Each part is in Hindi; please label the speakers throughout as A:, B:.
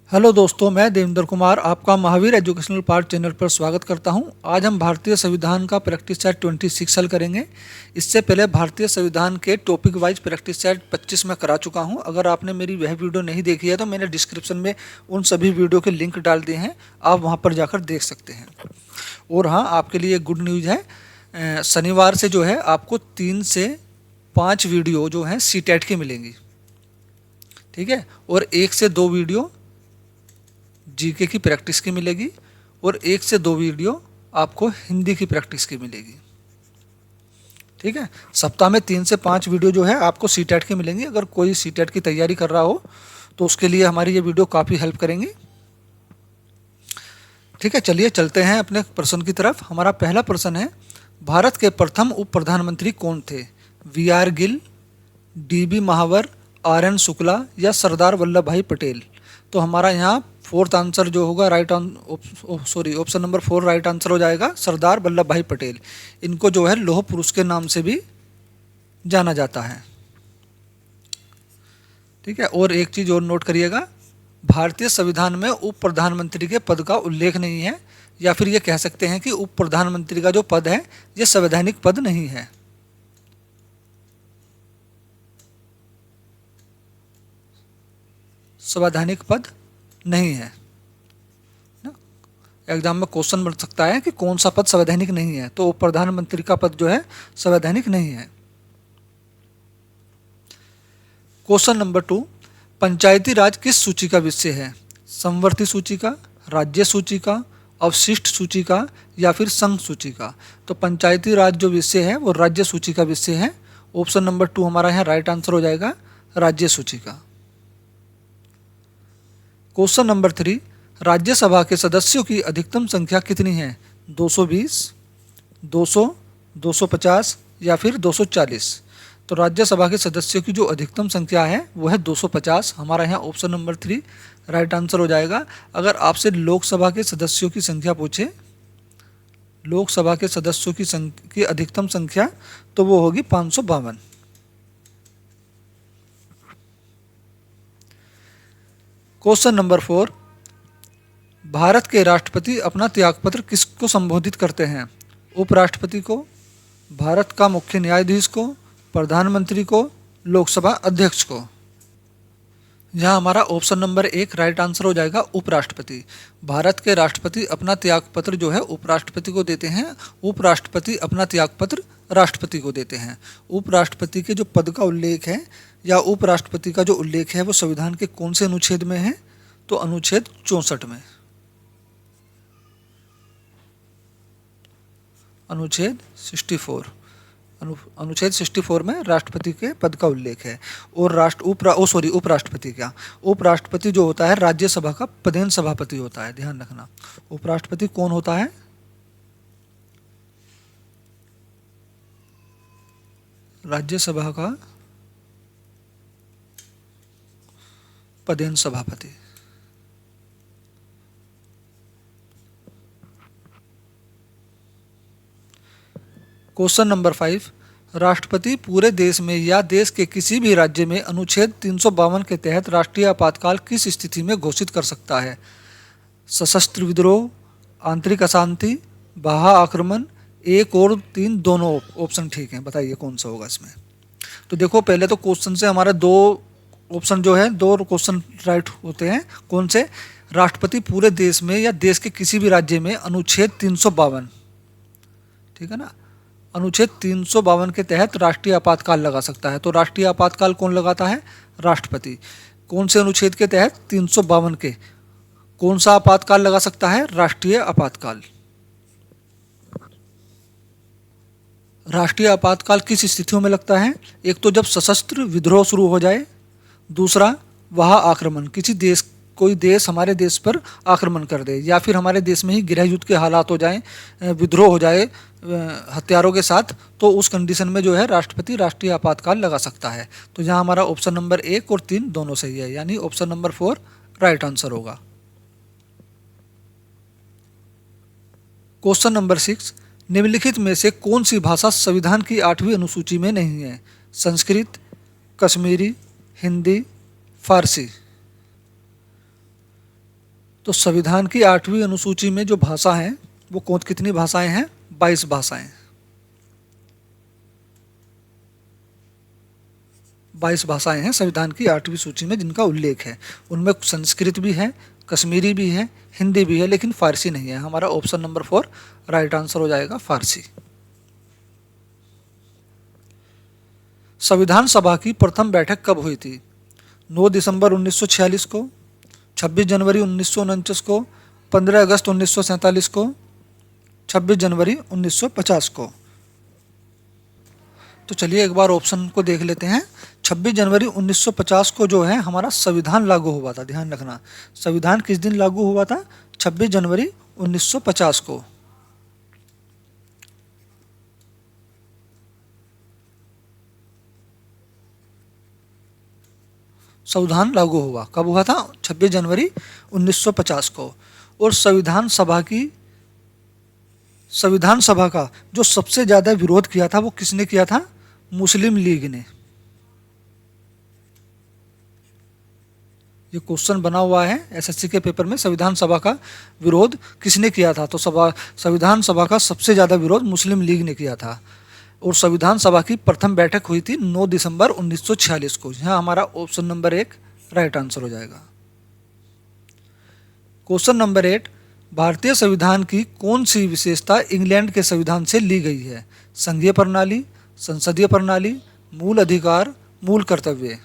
A: हेलो दोस्तों, मैं देवेंद्र कुमार आपका महावीर एजुकेशनल पार्ट चैनल पर स्वागत करता हूं। आज हम भारतीय संविधान का प्रैक्टिस सेट 26 हल करेंगे। इससे पहले भारतीय संविधान के टॉपिक वाइज प्रैक्टिस सेट 25 में करा चुका हूं। अगर आपने मेरी वह वीडियो नहीं देखी है तो मैंने डिस्क्रिप्शन में उन सभी वीडियो के लिंक डाल दिए हैं, आप वहां पर जाकर देख सकते हैं। और हाँ, आपके लिए गुड न्यूज़ है, शनिवार से जो है आपको 3 से 5 वीडियो जो हैं CTET की मिलेंगी, ठीक है। और 1 से 2 वीडियो जीके की प्रैक्टिस की मिलेगी और 1 से 2 वीडियो आपको हिंदी की प्रैक्टिस की मिलेगी, ठीक है। सप्ताह में 3 से 5 वीडियो जो है आपको CTET की मिलेंगी। अगर कोई CTET की तैयारी कर रहा हो तो उसके लिए हमारी ये वीडियो काफ़ी हेल्प करेंगी, ठीक है। चलिए चलते हैं अपने प्रश्न की तरफ। हमारा पहला प्रश्न है, भारत के प्रथम उप प्रधानमंत्री कौन थे? VR गिल, DB महावर, RN शुक्ला या सरदार वल्लभ भाई पटेल? तो हमारा यहाँ फोर्थ आंसर जो होगा ऑप्शन नंबर 4 राइट आंसर हो जाएगा, सरदार वल्लभ भाई पटेल। इनको जो है लौह पुरुष के नाम से भी जाना जाता है, ठीक है। और एक चीज़ और नोट करिएगा, भारतीय संविधान में उप प्रधानमंत्री के पद का उल्लेख नहीं है, या फिर ये कह सकते हैं कि उप प्रधानमंत्री का जो पद है ये संवैधानिक पद नहीं है। संवैधानिक पद नहीं है ना। एग्जाम में क्वेश्चन बन सकता है कि कौन सा पद संवैधानिक नहीं है, तो प्रधानमंत्री का पद जो है संवैधानिक नहीं है। क्वेश्चन नंबर 2, पंचायती राज किस सूची का विषय है? समवर्ती सूची का, राज्य सूची का, अवशिष्ट सूची का या फिर संघ सूची का? तो पंचायती राज जो विषय है वो राज्य सूची का विषय है। ऑप्शन नंबर 2 हमारा यहाँ राइट आंसर हो जाएगा, राज्य सूची का। क्वेश्चन नंबर 3, राज्यसभा के सदस्यों की अधिकतम संख्या कितनी है? 220, 200, 250 या फिर 240? तो राज्यसभा के सदस्यों की जो अधिकतम संख्या है वो है 250। हमारा यहाँ ऑप्शन नंबर 3 राइट आंसर हो जाएगा। अगर आपसे लोकसभा के सदस्यों की संख्या पूछे, लोकसभा के सदस्यों की अधिकतम संख्या, तो वो होगी 552। क्वेश्चन नंबर 4, भारत के राष्ट्रपति अपना त्यागपत्र किसको संबोधित करते हैं? उपराष्ट्रपति को, भारत का मुख्य न्यायाधीश को, प्रधानमंत्री को, लोकसभा अध्यक्ष को? यहाँ हमारा ऑप्शन नंबर 1 राइट आंसर हो जाएगा, उपराष्ट्रपति। भारत के राष्ट्रपति अपना त्यागपत्र जो है उपराष्ट्रपति को देते हैं, उपराष्ट्रपति अपना त्यागपत्र राष्ट्रपति को देते हैं। उपराष्ट्रपति के जो पद का उल्लेख है या उपराष्ट्रपति का जो उल्लेख है वो संविधान के कौन से अनुच्छेद में है? तो अनुच्छेद 64 में। अनुच्छेद 64, अनुच्छेद 64 में राष्ट्रपति के पद का उल्लेख है। और उपराष्ट्रपति जो होता है राज्यसभा का पदेन सभापति होता है, ध्यान रखना। उपराष्ट्रपति कौन होता है? राज्यसभा का पदेन सभापति। क्वेश्चन नंबर 5, राष्ट्रपति पूरे देश में या देश के किसी भी राज्य में अनुच्छेद 352 के तहत राष्ट्रीय आपातकाल किस स्थिति में घोषित कर सकता है? सशस्त्र विद्रोह, आंतरिक अशांति, बाह्य आक्रमण, 1 और 3 दोनों ऑप्शन ठीक हैं, बताइए कौन सा होगा इसमें। तो देखो, पहले तो क्वेश्चन से हमारे 2 ऑप्शन जो है, 2 क्वेश्चन राइट होते हैं। कौन से? राष्ट्रपति पूरे देश में या देश के किसी भी राज्य में अनुच्छेद 352, ठीक है ना, अनुच्छेद 352 के तहत राष्ट्रीय आपातकाल लगा सकता है। तो राष्ट्रीय आपातकाल कौन लगाता है? राष्ट्रपति। कौन से अनुच्छेद के तहत? 352 के। कौन सा आपातकाल लगा सकता है? राष्ट्रीय आपातकाल। राष्ट्रीय आपातकाल किस स्थितियों में लगता है? एक तो जब सशस्त्र विद्रोह शुरू हो जाए, दूसरा वह आक्रमण, कोई देश हमारे देश पर आक्रमण कर दे, या फिर हमारे देश में ही गृह युद्ध के हालात हो जाएं, विद्रोह हो जाए हथियारों के साथ, तो उस कंडीशन में जो है राष्ट्रपति राष्ट्रीय आपातकाल लगा सकता है। तो यहाँ हमारा ऑप्शन नंबर 1 और 3 दोनों सही है, यानी ऑप्शन नंबर 4 राइट आंसर होगा। क्वेश्चन नंबर 6, निम्नलिखित में से कौन सी भाषा संविधान की 8वीं अनुसूची में नहीं है? संस्कृत, कश्मीरी, हिंदी, फारसी? तो संविधान की 8वीं अनुसूची में जो भाषा है वो कौन कितनी भाषाएं हैं? 22 भाषाएं। 22 भाषाएं हैं संविधान की 8वीं सूची में जिनका उल्लेख है। उनमें संस्कृत भी है, कश्मीरी भी है, हिंदी भी है, लेकिन फारसी नहीं है। हमारा ऑप्शन नंबर 4 राइट आंसर हो जाएगा, फारसी। संविधान सभा की प्रथम बैठक कब हुई थी? 9 दिसंबर 1946 को, 26 जनवरी 1949 को, 15 अगस्त 1947 को, 26 जनवरी 1950 को। तो चलिए एक बार ऑप्शन को देख लेते हैं। 26 जनवरी 1950 को जो है हमारा संविधान लागू हुआ था। ध्यान रखना, संविधान किस दिन लागू हुआ था? 26 जनवरी 1950 को। संविधान लागू हुआ कब हुआ था? 26 जनवरी 1950 को। और संविधान सभा का जो सबसे ज़्यादा विरोध किया था वो किसने किया था? मुस्लिम लीग ने। ये क्वेश्चन बना हुआ है एसएससी के पेपर में, संविधान सभा का विरोध किसने किया था? तो संविधान सभा का सबसे ज़्यादा विरोध मुस्लिम लीग ने किया था। और संविधान सभा की प्रथम बैठक हुई थी 9 दिसंबर 1946 को। यहाँ हमारा ऑप्शन नंबर 1 राइट आंसर हो जाएगा। क्वेश्चन नंबर 8, भारतीय संविधान की कौन सी विशेषता इंग्लैंड के संविधान से ली गई है? संघीय प्रणाली, संसदीय प्रणाली, मूल अधिकार, मूल कर्तव्य।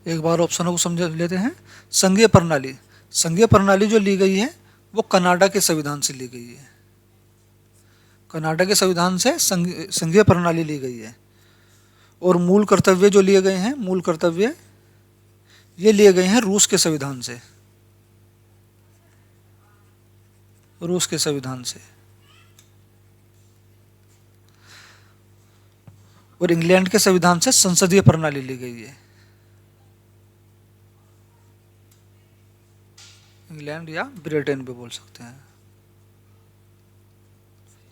A: एक बार ऑप्शनों को समझ लेते हैं। संघीय प्रणाली जो ली गई है वो कनाडा के संविधान से ली गई है। कनाडा के संविधान से संघीय प्रणाली ली गई है। और मूल कर्तव्य जो लिए गए हैं, मूल कर्तव्य ये लिए गए हैं रूस के संविधान से। रूस के संविधान से। और इंग्लैंड के संविधान से संसदीय प्रणाली ली गई है। इंग्लैंड या ब्रिटेन भी बोल सकते हैं।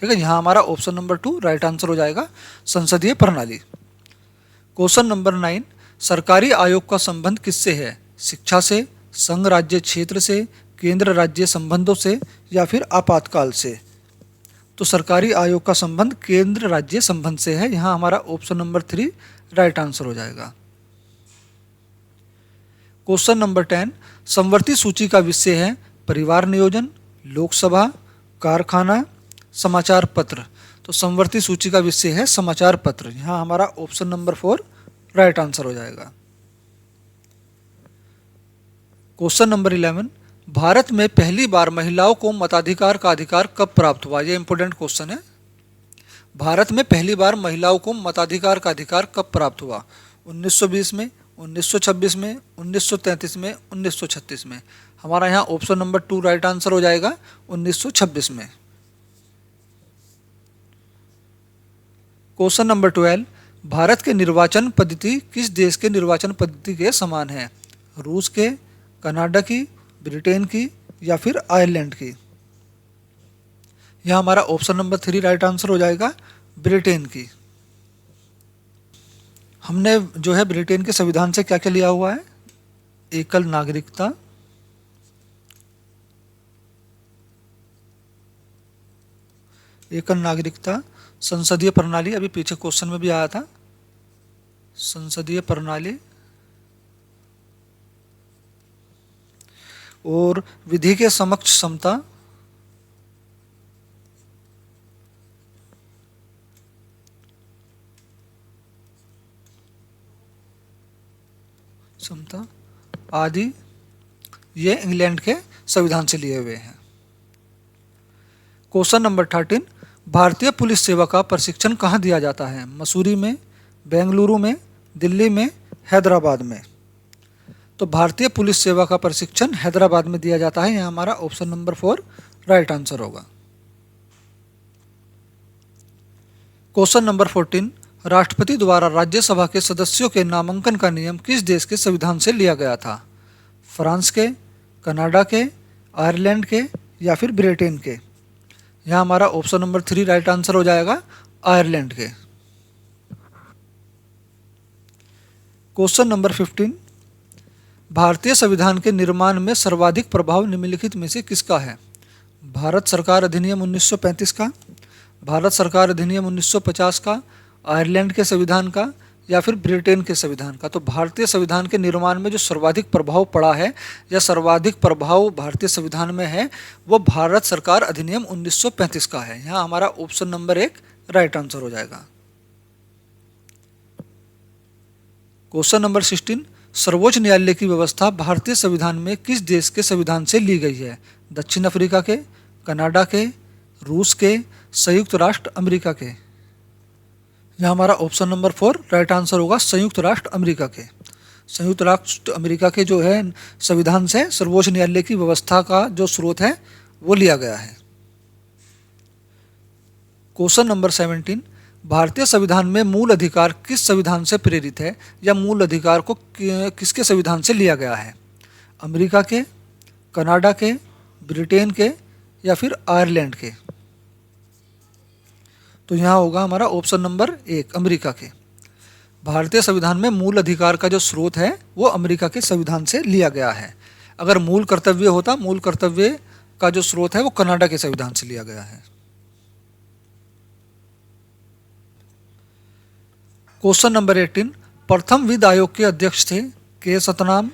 A: ठीक है, यहाँ हमारा ऑप्शन नंबर 2 राइट आंसर हो जाएगा, संसदीय प्रणाली। क्वेश्चन नंबर 9, सरकारी आयोग का संबंध किससे है? शिक्षा से, संघ राज्य क्षेत्र से, केंद्र राज्य संबंधों से या फिर आपातकाल से? तो सरकारी आयोग का संबंध केंद्र राज्य संबंध से है। यहाँ हमारा ऑप्शन नंबर 3 राइट आंसर हो जाएगा। क्वेश्चन नंबर 10, समवर्ती सूची का विषय है परिवार नियोजन, लोकसभा, कारखाना, समाचार पत्र। तो समवर्ती सूची का विषय है समाचार पत्र। यहाँ हमारा ऑप्शन नंबर 4 राइट आंसर हो जाएगा। क्वेश्चन नंबर 11, भारत में पहली बार महिलाओं को मताधिकार का अधिकार कब प्राप्त हुआ? यह इंपॉर्टेंट क्वेश्चन है। भारत में पहली बार महिलाओं को मताधिकार का अधिकार कब प्राप्त हुआ? 1920 में, 1926 में, 1933 में, 1936 में। हमारा यहाँ ऑप्शन नंबर 2 राइट आंसर हो जाएगा, 1926 में। क्वेश्चन नंबर 12, भारत के निर्वाचन पद्धति किस देश के निर्वाचन पद्धति के समान है? रूस के, कनाडा की, ब्रिटेन की या फिर आयरलैंड की? यह हमारा ऑप्शन नंबर 3 राइट आंसर हो जाएगा, ब्रिटेन की। हमने जो है ब्रिटेन के संविधान से क्या क्या लिया हुआ है? एकल नागरिकता, संसदीय प्रणाली, अभी पीछे क्वेश्चन में भी आया था, संसदीय प्रणाली, और विधि के समक्ष समता, आदि, ये इंग्लैंड के संविधान से लिए हुए हैं। क्वेश्चन नंबर 13, भारतीय पुलिस सेवा का प्रशिक्षण कहाँ दिया जाता है? मसूरी में, बेंगलुरु में, दिल्ली में, हैदराबाद में? तो भारतीय पुलिस सेवा का प्रशिक्षण हैदराबाद में दिया जाता है। यहाँ हमारा ऑप्शन नंबर 4 राइट आंसर होगा। क्वेश्चन नंबर 14, राष्ट्रपति द्वारा राज्यसभा के सदस्यों के नामांकन का नियम किस देश के संविधान से लिया गया था? फ्रांस के, कनाडा के, आयरलैंड के या फिर ब्रिटेन के? यहाँ हमारा ऑप्शन नंबर 3 राइट आंसर हो जाएगा, आयरलैंड के। क्वेश्चन नंबर 15, भारतीय संविधान के निर्माण में सर्वाधिक प्रभाव निम्नलिखित में से किसका है? भारत सरकार अधिनियम 1935 का, भारत सरकार अधिनियम 1950 का, आयरलैंड के संविधान का, या फिर ब्रिटेन के संविधान का? तो भारतीय संविधान के निर्माण में जो सर्वाधिक प्रभाव पड़ा है या सर्वाधिक प्रभाव भारतीय संविधान में है वो भारत सरकार अधिनियम 1935 का है। यहाँ हमारा ऑप्शन नंबर 1 राइट आंसर हो जाएगा। क्वेश्चन नंबर 16, सर्वोच्च न्यायालय की व्यवस्था भारतीय संविधान में किस देश के संविधान से ली गई है? दक्षिण अफ्रीका के, कनाडा के, रूस के, संयुक्त राष्ट्र अमेरिका के? यहाँ हमारा ऑप्शन नंबर 4 राइट आंसर होगा, संयुक्त राष्ट्र अमेरिका के। संयुक्त राष्ट्र अमेरिका के जो है संविधान से सर्वोच्च न्यायालय की व्यवस्था का जो स्रोत है वो लिया गया है। क्वेश्चन नंबर 17, भारतीय संविधान में मूल अधिकार किस संविधान से प्रेरित है या मूल अधिकार को किसके संविधान से लिया गया है? अमेरिका के, कनाडा के, ब्रिटेन के, या फिर आयरलैंड के? तो यहाँ होगा हमारा ऑप्शन नंबर 1 अमेरिका के। भारतीय संविधान में मूल अधिकार का जो स्रोत है वो अमेरिका के संविधान से लिया गया है। अगर मूल कर्तव्य होता, मूल कर्तव्य का जो स्रोत है वो कनाडा के संविधान से लिया गया है। क्वेश्चन नंबर 18, प्रथम वित्त आयोग के अध्यक्ष थे के सतनाम,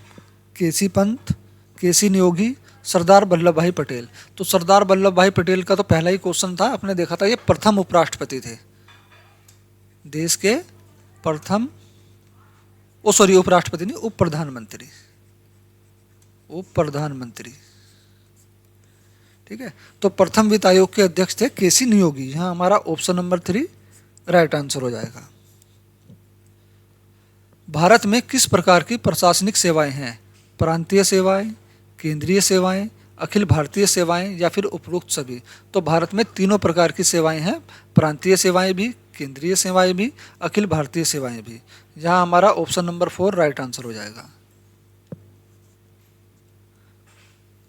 A: केसी पंत, केसी नियोगी, सरदार वल्लभ भाई पटेल? तो सरदार वल्लभ भाई पटेल का तो पहला ही क्वेश्चन था, अपने देखा था, ये प्रथम उपराष्ट्रपति थे देश के, प्रथम उपराष्ट्रपति नहीं, उप प्रधानमंत्री, उप प्रधानमंत्री। ठीक है, तो प्रथम वित्त आयोग के अध्यक्ष थे केसी नियोगी। यहाँ हमारा ऑप्शन नंबर 3 राइट आंसर हो जाएगा। भारत में किस प्रकार की प्रशासनिक सेवाएं हैं? प्रांतीय सेवाएं, केंद्रीय सेवाएं, अखिल भारतीय सेवाएं, या फिर उपरोक्त सभी? तो भारत में तीनों प्रकार की सेवाएं हैं, प्रांतीय सेवाएं भी, केंद्रीय सेवाएं भी, अखिल भारतीय सेवाएं भी। यहाँ हमारा ऑप्शन नंबर 4 राइट आंसर हो जाएगा।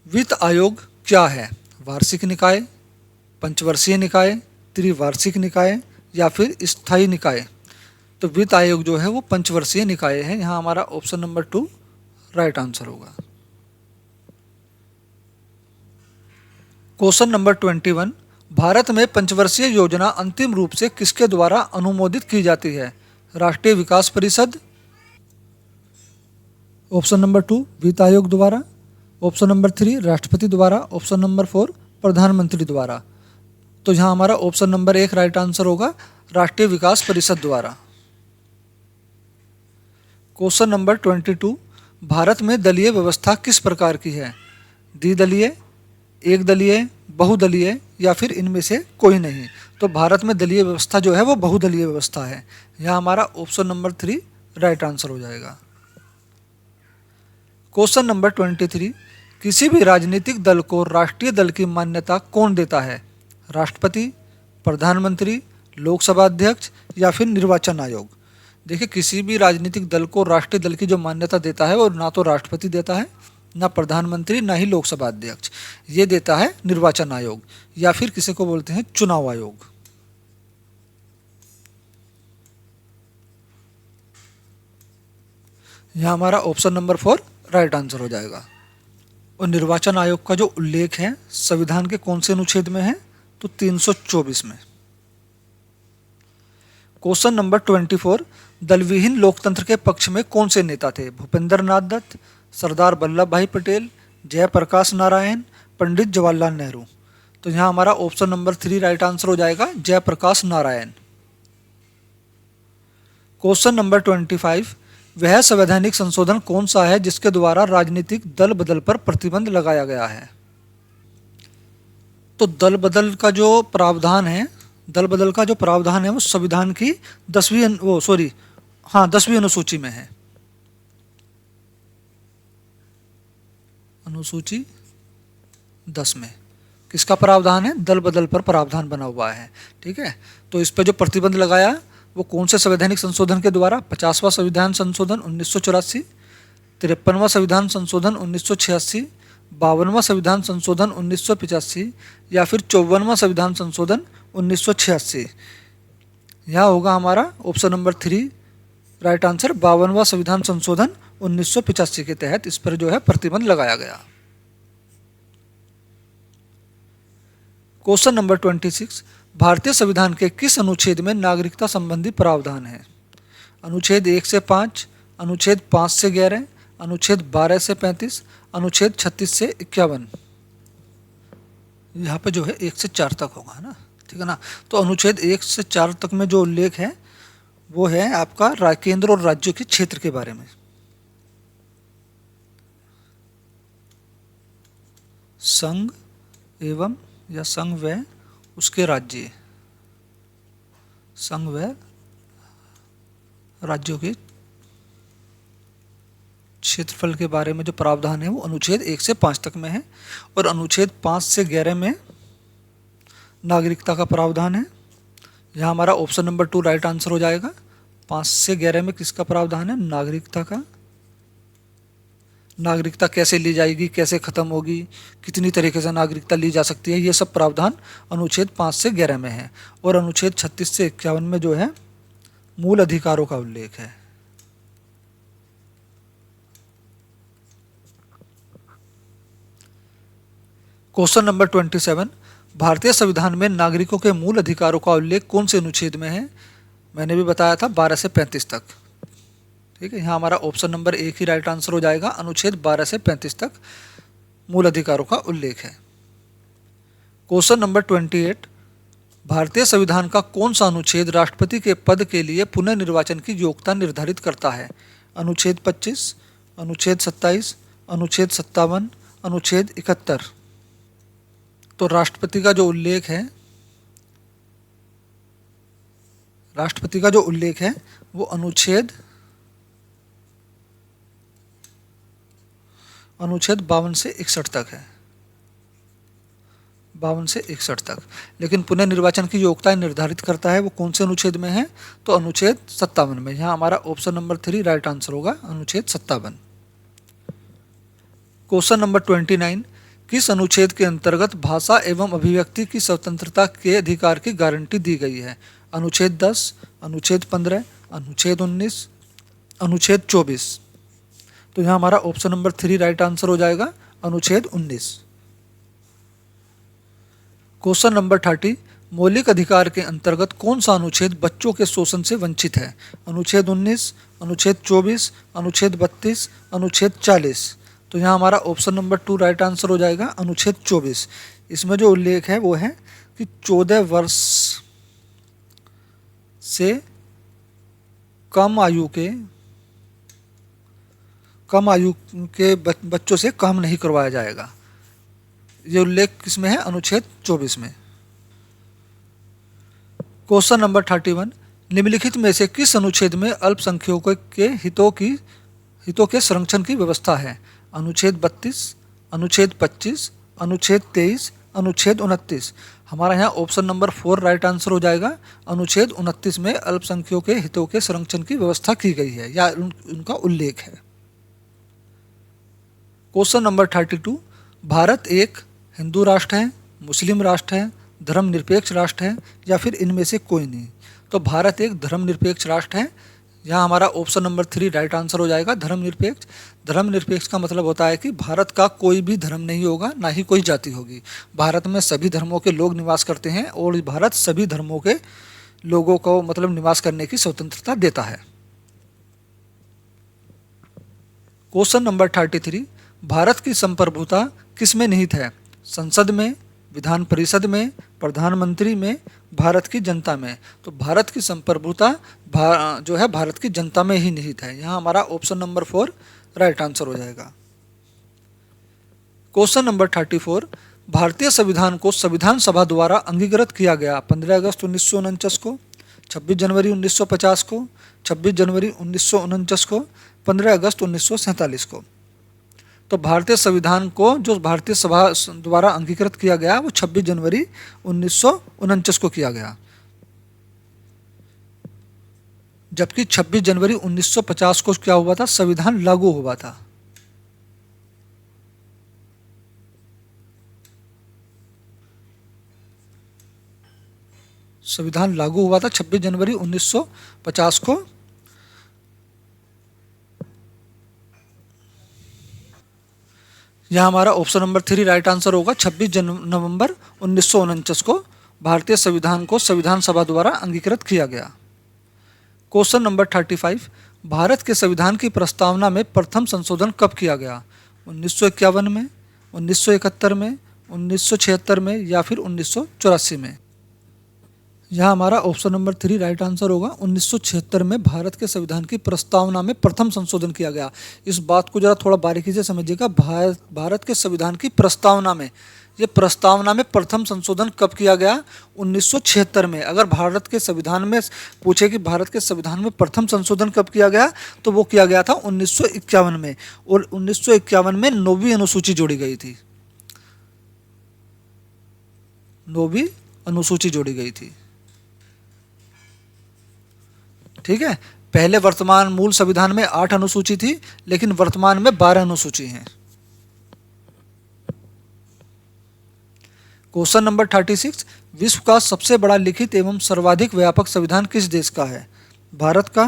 A: वित्त आयोग क्या है? वार्षिक निकाय, पंचवर्षीय निकाय, त्रिवार्षिक निकाय, या फिर स्थायी निकाय? तो वित्त आयोग जो है वो पंचवर्षीय निकाय है। यहाँ हमारा ऑप्शन नंबर 2 राइट आंसर होगा। क्वेश्चन नंबर 21, भारत में पंचवर्षीय योजना अंतिम रूप से किसके द्वारा अनुमोदित की जाती है? राष्ट्रीय विकास परिषद, ऑप्शन नंबर 2 वित्त आयोग द्वारा, ऑप्शन नंबर 3 राष्ट्रपति द्वारा, ऑप्शन नंबर 4 प्रधानमंत्री द्वारा? तो यहाँ हमारा ऑप्शन नंबर 1 राइट आंसर होगा, राष्ट्रीय विकास परिषद द्वारा। क्वेश्चन नंबर 22, भारत में दलीय व्यवस्था किस प्रकार की है? द्विदलीय, एक दलीय, बहुदलीय, या फिर इनमें से कोई नहीं? तो भारत में दलीय व्यवस्था जो है वो बहुदलीय व्यवस्था है। यहाँ हमारा ऑप्शन नंबर 3 राइट आंसर हो जाएगा। क्वेश्चन नंबर 23, किसी भी राजनीतिक दल को राष्ट्रीय दल की मान्यता कौन देता है? राष्ट्रपति, प्रधानमंत्री, लोकसभा अध्यक्ष, या फिर निर्वाचन आयोग? देखिए, किसी भी राजनीतिक दल को राष्ट्रीय दल की जो मान्यता देता है वो ना तो राष्ट्रपति देता है, ना प्रधानमंत्री, ना ही लोकसभा अध्यक्ष, ये देता है निर्वाचन आयोग, या फिर किसी को बोलते हैं चुनाव आयोग। यहाँ हमारा ऑप्शन नंबर 4 राइट आंसर हो जाएगा। और निर्वाचन आयोग का जो उल्लेख है संविधान के कौन से अनुच्छेद में है? तो 324 में। क्वेश्चन नंबर 24, दलविहीन लोकतंत्र के पक्ष में कौन से नेता थे? भूपेंद्र नाथ दत्त, सरदार वल्लभ भाई पटेल, जयप्रकाश नारायण, पंडित जवाहरलाल नेहरू? तो यहाँ हमारा ऑप्शन नंबर 3 राइट आंसर हो जाएगा, जयप्रकाश नारायण। क्वेश्चन नंबर 25, वह संवैधानिक संशोधन कौन सा है जिसके द्वारा राजनीतिक दल बदल पर प्रतिबंध लगाया गया है? तो दल बदल का जो प्रावधान है, दल बदल का जो प्रावधान है वो संविधान की 10वीं अनुसूची में है। अनुसूची 10 में किसका प्रावधान है? दल बदल पर प्रावधान बना हुआ है। ठीक है, तो इस पर जो प्रतिबंध लगाया वो कौन से संवैधानिक संशोधन के द्वारा? 50वां संविधान संशोधन 1984, 53वां संविधान संशोधन 1986, 52वां संविधान संशोधन 1985, या फिर 54वां संविधान संशोधन 1986? यहाँ होगा हमारा ऑप्शन नंबर 3 राइट आंसर, 52वां संविधान संशोधन 1985 के तहत इस पर जो है प्रतिबंध लगाया गया। क्वेश्चन नंबर 26, भारतीय संविधान के किस अनुच्छेद में नागरिकता संबंधी प्रावधान है? अनुच्छेद 1 से 5, अनुच्छेद 5 से 11, अनुच्छेद 12 से 35, अनुच्छेद 36 से 51। यहाँ पे जो है 1 से 4 तक होगा ना, ठीक है ना। तो अनुच्छेद 1 से 4 तक में जो उल्लेख है वो है आपका केंद्र और राज्यों के क्षेत्र के बारे में। संघ एवं या संघ व उसके राज्य, संघ व राज्यों के क्षेत्रफल के बारे में जो प्रावधान है वो अनुच्छेद 1 से 5 तक में है, और अनुच्छेद 5 से 11 में नागरिकता का प्रावधान है। यहाँ हमारा ऑप्शन नंबर 2 राइट आंसर हो जाएगा। 5 से 11 में किसका प्रावधान है? नागरिकता का। नागरिकता कैसे ली जाएगी, कैसे खत्म होगी, कितनी तरीके से नागरिकता ली जा सकती है, ये सब प्रावधान अनुच्छेद 5 से 11 में है। और अनुच्छेद 36 से 51 में जो है मूल अधिकारों का उल्लेख है। क्वेश्चन नंबर 27, भारतीय संविधान में नागरिकों के मूल अधिकारों का उल्लेख कौन से अनुच्छेद में है? मैंने भी बताया था 12 से 35 तक, ठीक है। यहाँ हमारा ऑप्शन नंबर 1 ही राइट आंसर हो जाएगा। अनुच्छेद 12 से 35 तक मूल अधिकारों का उल्लेख है। क्वेश्चन नंबर 28, भारतीय संविधान का कौन सा अनुच्छेद राष्ट्रपति के पद के लिए पुनर्निर्वाचन की योग्यता निर्धारित करता है? अनुच्छेद 25, अनुच्छेद 27, अनुच्छेद 57, अनुच्छेद 71। तो राष्ट्रपति का जो उल्लेख है, राष्ट्रपति का जो उल्लेख है वो अनुच्छेद 52 से 61 तक है, 52 से 61 तक। लेकिन पुनर्निर्वाचन की योग्यता निर्धारित करता है वो कौन से अनुच्छेद में है? तो अनुच्छेद 57 में। यहाँ हमारा ऑप्शन नंबर 3 राइट आंसर होगा, अनुच्छेद 57। क्वेश्चन नंबर 29, किस अनुच्छेद के अंतर्गत भाषा एवं अभिव्यक्ति की स्वतंत्रता के अधिकार की गारंटी दी गई है? अनुच्छेद 10, अनुच्छेद 15, अनुच्छेद 19, अनुच्छेद 24। तो यहाँ हमारा ऑप्शन नंबर 3 राइट आंसर हो जाएगा, अनुच्छेद 19। क्वेश्चन नंबर 30, मौलिक अधिकार के अंतर्गत कौन सा अनुच्छेद बच्चों के शोषण से वंचित है? अनुच्छेद 19, अनुच्छेद 24, अनुच्छेद 32, अनुच्छेद 40। तो यहाँ हमारा ऑप्शन नंबर 2 राइट आंसर हो जाएगा, अनुच्छेद 24। इसमें जो उल्लेख है वो है कि 14 वर्ष से कम आयु के बच्चों से काम नहीं करवाया जाएगा। ये उल्लेख किसमें है? अनुच्छेद 24 में। क्वेश्चन नंबर 31, निम्नलिखित में से किस अनुच्छेद में अल्पसंख्यकों के हितों के संरक्षण की व्यवस्था है? अनुच्छेद 32, अनुच्छेद 25, अनुच्छेद 23, अनुच्छेद 29। हमारा यहाँ ऑप्शन नंबर 4 राइट आंसर हो जाएगा। अनुच्छेद 29 में अल्पसंख्यकों के हितों के संरक्षण की व्यवस्था की गई है या उनका उल्लेख है। क्वेश्चन नंबर 32, भारत एक हिंदू राष्ट्र है, मुस्लिम राष्ट्र है, धर्मनिरपेक्ष राष्ट्र है या फिर इनमें से कोई नहीं? तो भारत एक धर्मनिरपेक्ष राष्ट्र है। यहाँ हमारा ऑप्शन नंबर 3 राइट आंसर हो जाएगा, धर्मनिरपेक्ष। धर्मनिरपेक्ष का मतलब होता है कि भारत का कोई भी धर्म नहीं होगा, ना ही कोई जाति होगी। भारत में सभी धर्मों के लोग निवास करते हैं और भारत सभी धर्मों के लोगों को मतलब निवास करने की स्वतंत्रता देता है। क्वेश्चन नंबर 33, भारत की संप्रभुता किस में निहित है? संसद में, विधान परिषद में, प्रधानमंत्री में, भारत की जनता में? तो भारत की संप्रभुता जो है भारत की जनता में ही निहित है। यहाँ हमारा ऑप्शन नंबर 4 राइट आंसर हो जाएगा। क्वेश्चन नंबर 34, भारतीय संविधान को संविधान सभा द्वारा अंगीकृत किया गया 15 अगस्त 1949 को, 26 जनवरी 1950 को, 26 जनवरी 1949 को, 15 अगस्त 1947 को। तो भारतीय संविधान को जो भारतीय सभा द्वारा अंगीकृत किया गया वो 26 जनवरी 1949 को किया गया, जबकि 26 जनवरी 1950 को क्या हुआ था? संविधान लागू हुआ था। संविधान लागू हुआ था 26 जनवरी 1950 को। यहाँ हमारा ऑप्शन नंबर 3 राइट आंसर होगा। 26 नवंबर 1949 को भारतीय संविधान को संविधान सभा द्वारा अंगीकृत किया गया। क्वेश्चन नंबर 35, भारत के संविधान की प्रस्तावना में प्रथम संशोधन कब किया गया? 1951 में, 1971 में, 1976 में या फिर 1984 में? यहाँ हमारा ऑप्शन नंबर 3 राइट आंसर होगा। 1976 में भारत के संविधान की प्रस्तावना में प्रथम संशोधन किया गया। इस बात को जरा थोड़ा बारीकी से समझिएगा। भारत के संविधान की प्रस्तावना में, ये प्रस्तावना में प्रथम संशोधन कब किया गया? 1976 में। अगर भारत के संविधान में पूछे कि भारत के संविधान में प्रथम संशोधन कब किया गया, तो वो किया गया था 1951 में। और 1951 में 9वीं अनुसूची जोड़ी गई थी। 9वीं अनुसूची जोड़ी गई थी। ठीक है, पहले वर्तमान मूल संविधान में 8 अनुसूची थी, लेकिन वर्तमान में 12 अनुसूची हैं। क्वेश्चन नंबर 36, विश्व का सबसे बड़ा लिखित एवं सर्वाधिक व्यापक संविधान किस देश का है? भारत का,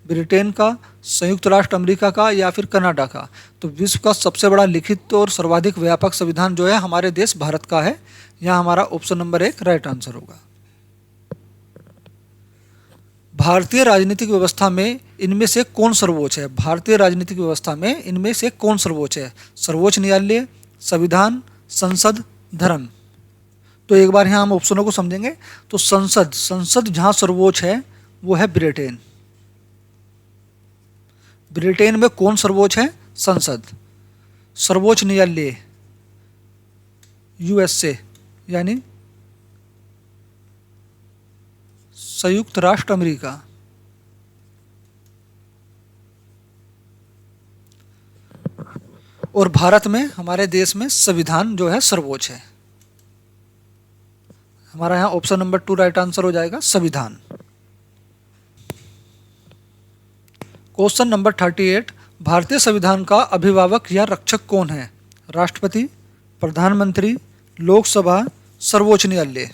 A: ब्रिटेन का, संयुक्त राष्ट्र अमेरिका का या फिर कनाडा का? तो विश्व का सबसे बड़ा लिखित और सर्वाधिक व्यापक संविधान जो है हमारे देश भारत का है। यहाँ हमारा ऑप्शन नंबर 1 राइट आंसर होगा। भारतीय राजनीतिक व्यवस्था में इनमें से कौन सर्वोच्च है? भारतीय राजनीतिक व्यवस्था में इनमें से कौन सर्वोच्च है? सर्वोच्च न्यायालय, संविधान, संसद, धर्म? तो एक बार यहाँ हम ऑप्शनों को समझेंगे। तो संसद जहाँ सर्वोच्च है वो है ब्रिटेन। ब्रिटेन में कौन सर्वोच्च है? संसद। सर्वोच्च न्यायालय यूएसए यानी संयुक्त राष्ट्र अमेरिका। और भारत में, हमारे देश में संविधान जो है सर्वोच्च है। हमारा यहाँ ऑप्शन नंबर 2 राइट आंसर हो जाएगा, संविधान। क्वेश्चन नंबर 38, भारतीय संविधान का अभिभावक या रक्षक कौन है? राष्ट्रपति, प्रधानमंत्री, लोकसभा, सर्वोच्च न्यायालय?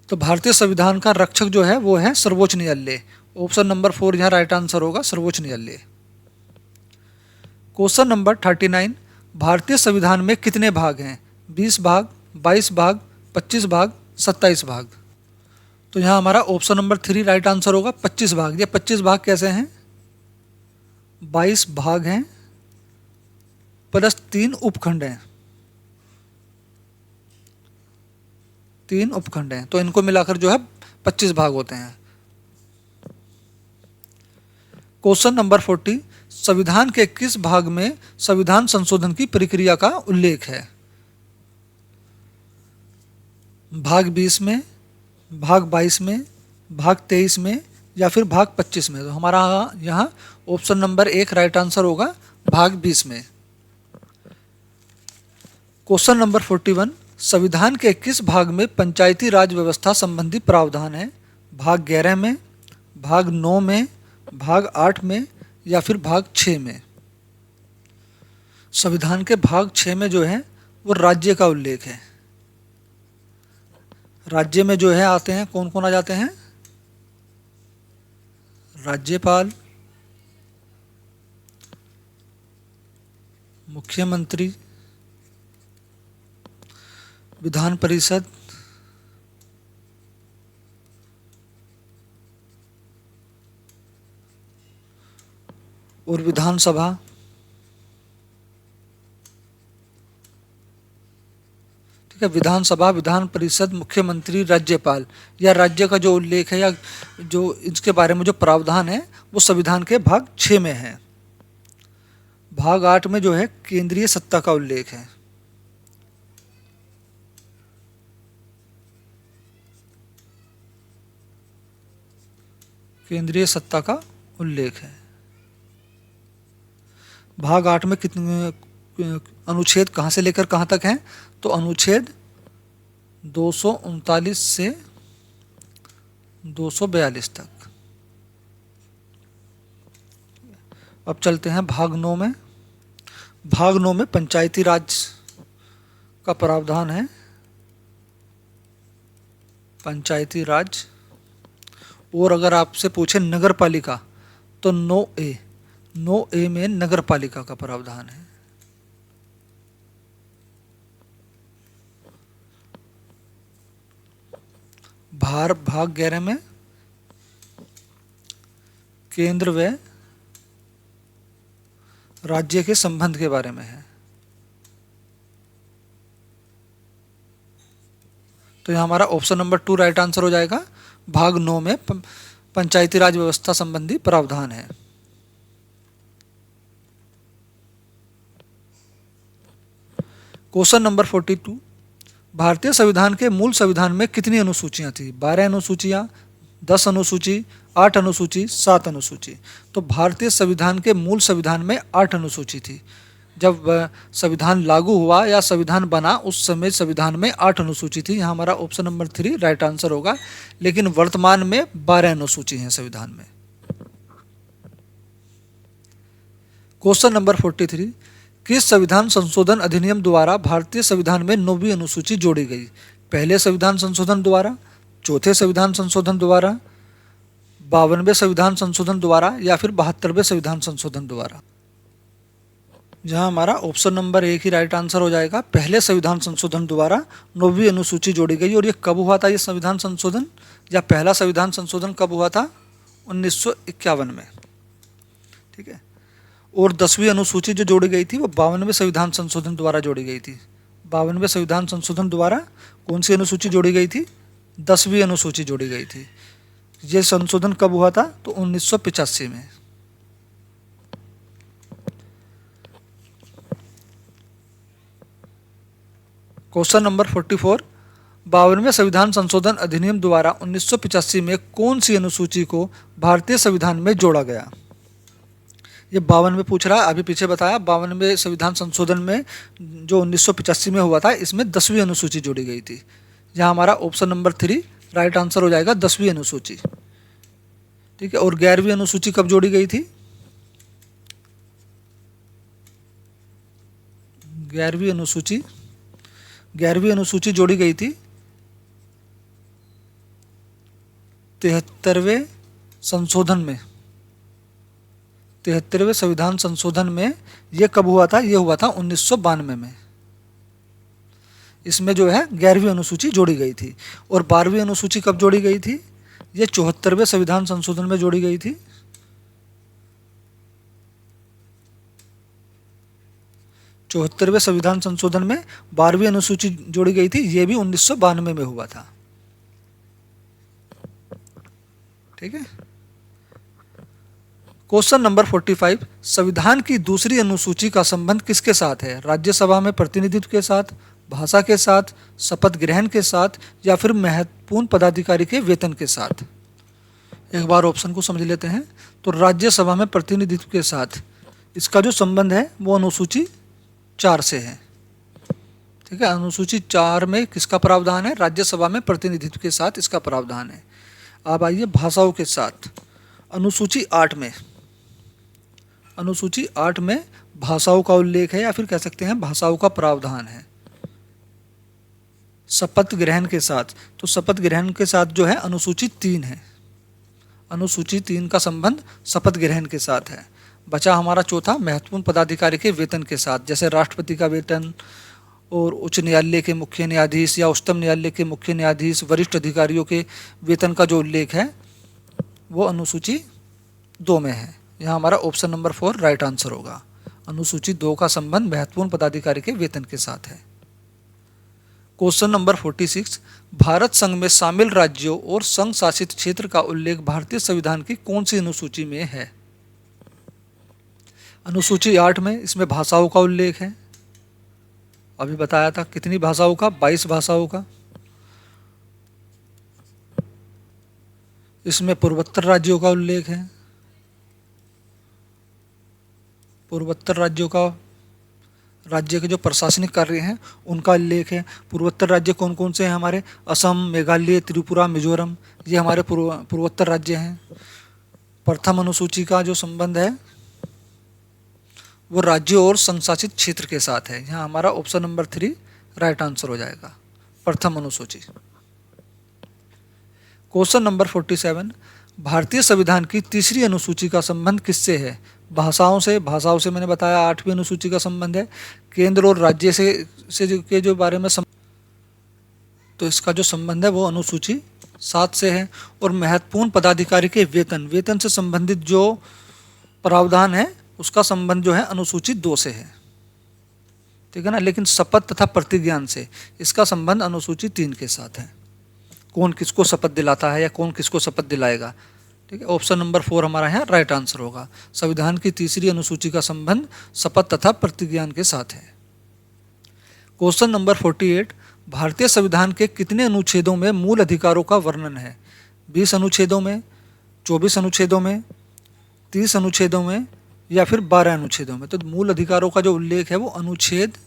A: तो भारतीय संविधान का रक्षक जो है वो है सर्वोच्च न्यायालय। ऑप्शन नंबर 4 यहाँ राइट आंसर होगा, सर्वोच्च न्यायालय। क्वेश्चन नंबर 39, भारतीय संविधान में कितने भाग हैं? 20 भाग, 22 भाग, 25 भाग, 27 भाग? तो यहाँ हमारा ऑप्शन नंबर 3 राइट आंसर होगा, 25 भाग। ये 25 भाग कैसे हैं? 22 भाग हैं प्लस 3 उपखंड हैं। 3 उपखंड हैं, तो इनको मिलाकर जो है 25 भाग होते हैं। क्वेश्चन नंबर 40, संविधान के किस भाग में संविधान संशोधन की प्रक्रिया का उल्लेख है? भाग 20 में, भाग 22 में, भाग 23 में या फिर भाग 25 में? तो हमारा यहाँ ऑप्शन नंबर 1 राइट आंसर होगा, भाग 20 में। क्वेश्चन नंबर 41, संविधान के किस भाग में पंचायती राज व्यवस्था संबंधी प्रावधान है? भाग 11 में, भाग 9 में, भाग 8 में या फिर भाग 6 में? संविधान के भाग 6 में जो है वो राज्य का उल्लेख है। राज्य में जो है आते हैं, कौन कौन आ जाते हैं? राज्यपाल, मुख्यमंत्री, विधान परिषद, और विधानसभा। ठीक है, विधानसभा, विधान परिषद, मुख्यमंत्री, राज्यपाल, या राज्य का जो उल्लेख है या जो इसके बारे में जो प्रावधान है वो संविधान के भाग 6 में है। भाग 8 में जो है केंद्रीय सत्ता का उल्लेख है। केंद्रीय सत्ता का उल्लेख है। भाग 8 में कितने अनुच्छेद कहाँ से लेकर कहाँ तक हैं? तो अनुच्छेद 239 से 242 तक। अब चलते हैं भाग 9 में। भाग 9 में पंचायती राज का प्रावधान है। पंचायती राज। और अगर आपसे पूछे नगर पालिका तो 9A में नगर पालिका का प्रावधान है। भाग 11 में केंद्र व राज्य के संबंध के बारे में है। तो यहाँ हमारा ऑप्शन नंबर 2 राइट आंसर हो जाएगा। भाग 9 में पंचायती राज व्यवस्था संबंधी प्रावधान है। क्वेश्चन नंबर 42, भारतीय संविधान के मूल संविधान में कितनी अनुसूचियां थी? 12 अनुसूचियां, 10 अनुसूची, 8 अनुसूची, 7 अनुसूची। तो भारतीय संविधान के मूल संविधान में 8 अनुसूची थी। जब संविधान लागू हुआ या संविधान बना उस समय संविधान में 8 अनुसूची थी। यहाँ हमारा ऑप्शन नंबर 3 राइट आंसर होगा। लेकिन वर्तमान में 12 अनुसूची हैं संविधान में। क्वेश्चन नंबर 43, किस संविधान संशोधन अधिनियम द्वारा भारतीय संविधान में 9वीं अनुसूची जोड़ी गई? पहले संविधान संशोधन द्वारा, चौथे संविधान संशोधन द्वारा, 52वें संविधान संशोधन द्वारा या फिर 72वें संविधान संशोधन द्वारा? जहां हमारा ऑप्शन नंबर 1 ही राइट आंसर हो जाएगा। पहले संविधान संशोधन द्वारा 9वीं अनुसूची जोड़ी गई। और ये कब हुआ था ये संविधान संशोधन, या पहला संविधान संशोधन कब हुआ था? 1951 में। ठीक है। और 10वीं अनुसूची जो जोड़ी गई थी वो 52वें संविधान संशोधन द्वारा जोड़ी गई थी। 52वें संविधान संशोधन द्वारा कौन सी अनुसूची जोड़ी गई थी? 10वीं अनुसूची जोड़ी गई थी। ये संशोधन कब हुआ था? तो 1985 में। क्वेश्चन नंबर 44, 52वें संविधान संशोधन अधिनियम द्वारा 1985 में कौन सी अनुसूची को भारतीय संविधान में जोड़ा गया? ये 52 में पूछ रहा है। अभी पीछे बताया 52वें संविधान संशोधन में जो 1985 में हुआ था, इसमें 10वीं अनुसूची जोड़ी गई थी। जहाँ हमारा ऑप्शन नंबर 3 राइट आंसर हो जाएगा, 10वीं अनुसूची। ठीक है। और 11वीं अनुसूची कब जोड़ी गई थी? 11वीं अनुसूची जोड़ी गई थी 73वें संशोधन में। 73वें संविधान संशोधन में ये कब हुआ था? ये हुआ था 1992 में। इसमें जो है 11वीं अनुसूची जोड़ी गई थी। और 12वीं अनुसूची कब जोड़ी गई थी? ये 74वें संविधान संशोधन में जोड़ी गई थी। 74वें संविधान संशोधन में 12वीं अनुसूची जोड़ी गई थी। ये भी 1992 में हुआ था। ठीक है। क्वेश्चन नंबर 45, संविधान की दूसरी अनुसूची का संबंध किसके साथ है? राज्यसभा में प्रतिनिधित्व के साथ, भाषा के साथ, शपथ ग्रहण के साथ या फिर महत्वपूर्ण पदाधिकारी के वेतन के साथ? एक बार ऑप्शन को समझ लेते हैं। तो राज्यसभा में प्रतिनिधित्व के साथ इसका जो संबंध है वो अनुसूची 4 से है। ठीक है। अनुसूची 4 में किसका प्रावधान है? राज्यसभा में प्रतिनिधित्व के साथ इसका प्रावधान है। अब आइए भाषाओं के साथ। अनुसूची 8 में भाषाओं का उल्लेख है, या फिर कह सकते हैं भाषाओं का प्रावधान है। शपथ ग्रहण के साथ, तो शपथ ग्रहण के साथ जो है अनुसूची 3 है। अनुसूची 3 का संबंध शपथ ग्रहण के साथ है। बचा हमारा चौथा, महत्वपूर्ण पदाधिकारी के वेतन के साथ, जैसे राष्ट्रपति का वेतन और उच्च न्यायालय के मुख्य न्यायाधीश या उच्चतम न्यायालय के मुख्य न्यायाधीश, वरिष्ठ अधिकारियों के वेतन का जो उल्लेख है वो अनुसूची 2 में है। यहाँ हमारा ऑप्शन नंबर 4 राइट आंसर होगा। अनुसूची 2 का संबंध महत्वपूर्ण पदाधिकारी के वेतन के साथ है। क्वेश्चन नंबर 46, भारत संघ में शामिल राज्यों और संघ शासित क्षेत्र का उल्लेख भारतीय संविधान की कौन सी अनुसूची में है? अनुसूची 8 में, इसमें भाषाओं का उल्लेख है। अभी बताया था कितनी भाषाओं का? 22 भाषाओं का। इसमें पूर्वोत्तर राज्यों का उल्लेख है। पूर्वोत्तर राज्यों का, राज्य के जो प्रशासनिक कार्य हैं उनका उल्लेख है। पूर्वोत्तर राज्य कौन कौन से हैं हमारे? असम, मेघालय, त्रिपुरा, मिजोरम, ये हमारे पूर्वोत्तर राज्य हैं। प्रथम अनुसूची का जो संबंध है वो राज्यों और संशासित क्षेत्र के साथ है। यहाँ हमारा ऑप्शन नंबर 3 राइट आंसर हो जाएगा, प्रथम अनुसूची। क्वेश्चन नंबर 47, भारतीय संविधान की तीसरी अनुसूची का संबंध किससे है? भाषाओं से। भाषाओं से मैंने बताया 8वीं अनुसूची का संबंध है। केंद्र और राज्य से के जो बारे में तो इसका जो संबंध है वो अनुसूची 7 से है। और महत्वपूर्ण पदाधिकारी के वेतन से संबंधित जो प्रावधान है उसका संबंध जो है अनुसूची 2 से है, ठीक है ना। लेकिन शपथ तथा प्रतिज्ञान से इसका संबंध अनुसूची 3 के साथ है। कौन किसको शपथ दिलाता है या कौन किसको शपथ दिलाएगा, ठीक है। ऑप्शन नंबर 4 हमारा यहाँ राइट आंसर होगा। संविधान की तीसरी अनुसूची का संबंध शपथ तथा प्रतिज्ञान के साथ है। क्वेश्चन नंबर 48, भारतीय संविधान के कितने अनुच्छेदों में मूल अधिकारों का वर्णन है? 20 अनुच्छेदों में, 24 अनुच्छेदों में, 30 अनुच्छेदों में या फिर 12 अनुच्छेदों में? तो मूल अधिकारों का जो उल्लेख है वो अनुच्छेद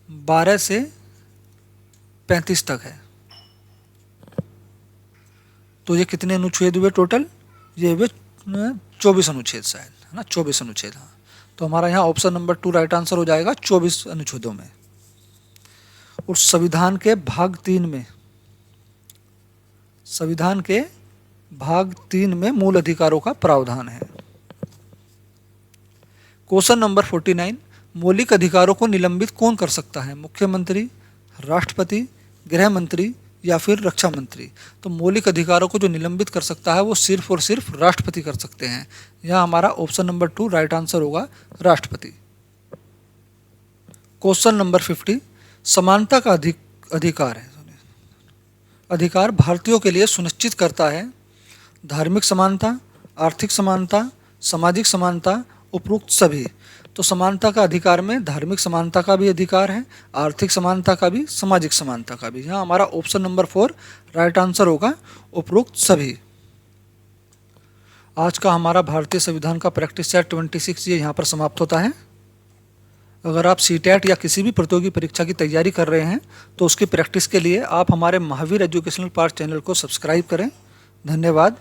A: 12 से 35 तक है। तो ये कितने अनुच्छेद हुए टोटल? ये हुए 24 अनुच्छेद शायद, है ना, 24 अनुच्छेद। हाँ, तो हमारा यहाँ ऑप्शन नंबर 2 राइट आंसर हो जाएगा 24 अनुच्छेदों में। और संविधान के भाग 3 में मूल अधिकारों का प्रावधान है। क्वेश्चन नंबर 49, मौलिक अधिकारों को निलंबित कौन कर सकता है? मुख्यमंत्री, राष्ट्रपति, गृह मंत्री या फिर रक्षा मंत्री? तो मौलिक अधिकारों को जो निलंबित कर सकता है वो सिर्फ और सिर्फ राष्ट्रपति कर सकते हैं। यहाँ हमारा ऑप्शन नंबर 2 राइट आंसर होगा, राष्ट्रपति। क्वेश्चन नंबर 50, समानता का अधिकार है। अधिकार भारतीयों के लिए सुनिश्चित करता है धार्मिक समानता, आर्थिक समानता, सामाजिक समानता, उपरोक्त सभी। तो समानता का अधिकार में धार्मिक समानता का भी अधिकार है, आर्थिक समानता का भी, सामाजिक समानता का भी। यहाँ हमारा ऑप्शन नंबर 4 राइट आंसर होगा, उपरोक्त सभी। आज का हमारा भारतीय संविधान का प्रैक्टिस सेट 26 ये यहाँ पर समाप्त होता है। अगर आप सीटेट या किसी भी प्रतियोगी परीक्षा की तैयारी कर रहे हैं तो उसकी प्रैक्टिस के लिए आप हमारे महावीर एजुकेशनल पार्ट चैनल को सब्सक्राइब करें। धन्यवाद।